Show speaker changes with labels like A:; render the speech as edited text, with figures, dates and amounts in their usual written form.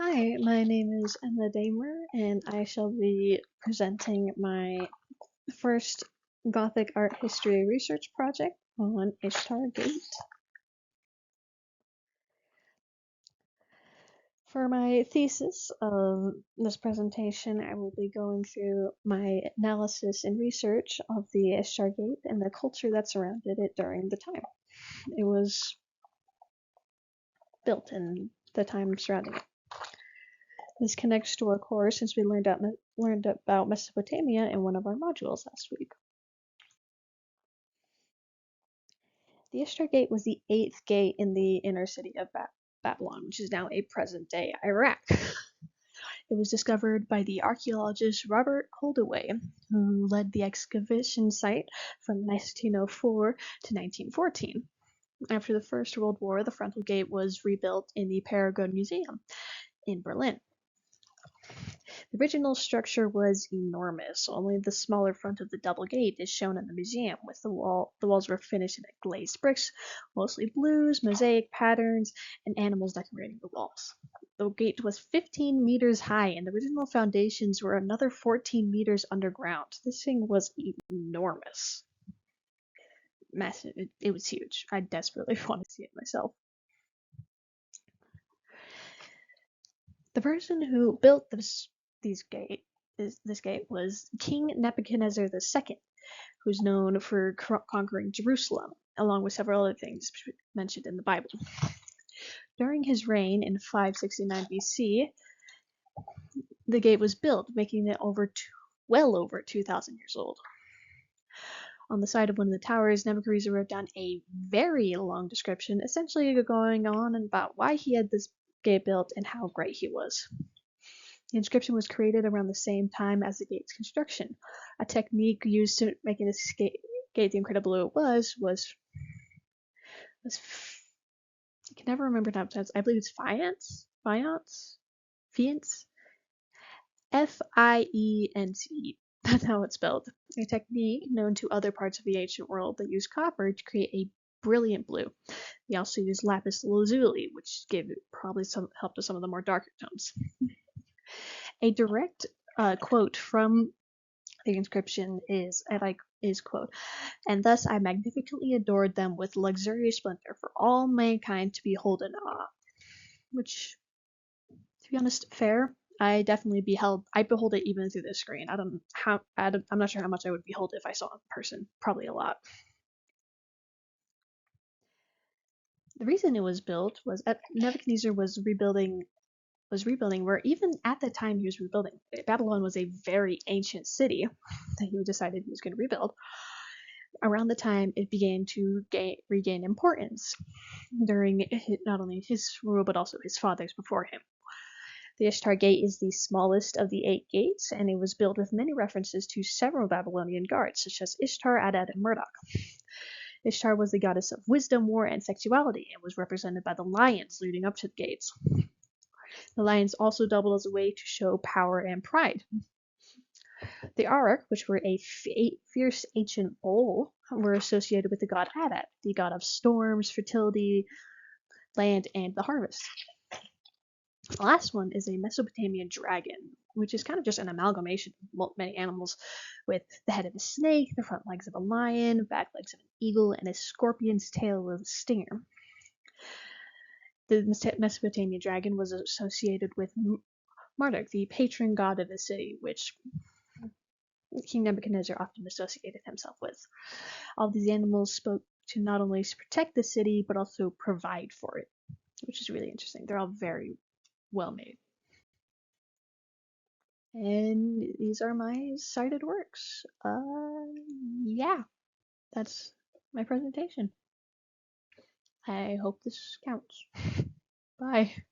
A: Hi, my name is Emma Damer, and I shall be presenting my first Gothic art history research project on Ishtar Gate. For my thesis of this presentation, I will be going through my analysis and research of the Ishtar Gate and the culture that surrounded it during the time it was built and the time surrounding it. This connects to our course since we learned about Mesopotamia in one of our modules last week. The Ishtar Gate was the 8th gate in the inner city of Babylon, which is now a present-day Iraq. It was discovered by the archaeologist Robert Holdaway, who led the excavation site from 1904 to 1914. After the First World War, the frontal gate was rebuilt in the Paragon Museum in Berlin. The original structure was enormous. Only the smaller front of the double gate is shown in the museum, with the walls were finished in glazed bricks, mostly blues, mosaic patterns, and animals decorating the walls. The gate was 15 meters high, and the original foundations were another 14 meters underground. This thing was enormous. Massive. It was huge. I desperately want to see it myself. The person who built this gate was King Nebuchadnezzar II, who's known for conquering Jerusalem, along with several other things mentioned in the Bible. During his reign in 569 BC, the gate was built, making it well over 2,000 years old. On the side of one of the towers, Nebuchadnezzar wrote down a very long description, essentially going on about why he had this gate built and how great he was. The inscription was created around the same time as the gate's construction. A technique used to making this gate the incredible it was I can never remember how to. I believe it's Fience, Fience. That's how it's spelled. A technique known to other parts of the ancient world that used copper to create a brilliant blue. They also used lapis lazuli, which probably helped with some of the more darker tones. A direct quote from the inscription is quote, "And thus I magnificently adored them with luxurious splendor for all mankind to behold in awe." Which, to be honest, fair. I behold it even through the screen. I'm not sure how much I would behold it if I saw it in person. Probably a lot. The reason it was built was Nebuchadnezzar was rebuilding, where even at the time he was rebuilding, Babylon was a very ancient city that he decided he was going to rebuild. Around the time it began to regain importance during not only his rule but also his father's before him. The Ishtar Gate is the smallest of the 8 gates, and it was built with many references to several Babylonian gods, such as Ishtar, Adad, and Marduk. Ishtar was the goddess of wisdom, war, and sexuality, and was represented by the lions leading up to the gates. The lions also doubled as a way to show power and pride. The ARTH, which were a fierce ancient bull, were associated with the god Adad, the god of storms, fertility, land, and the harvest. The last one is a Mesopotamian dragon, which is kind of just an amalgamation of many animals, with the head of a snake, the front legs of a lion, back legs of an eagle, and a scorpion's tail with a stinger. The Mesopotamian dragon was associated with Marduk, the patron god of the city, which King Nebuchadnezzar often associated himself with. All these animals spoke to not only protect the city, but also provide for it, which is really interesting. They're all very well made. And these are my cited works. Yeah, that's my presentation. I hope this counts. Bye.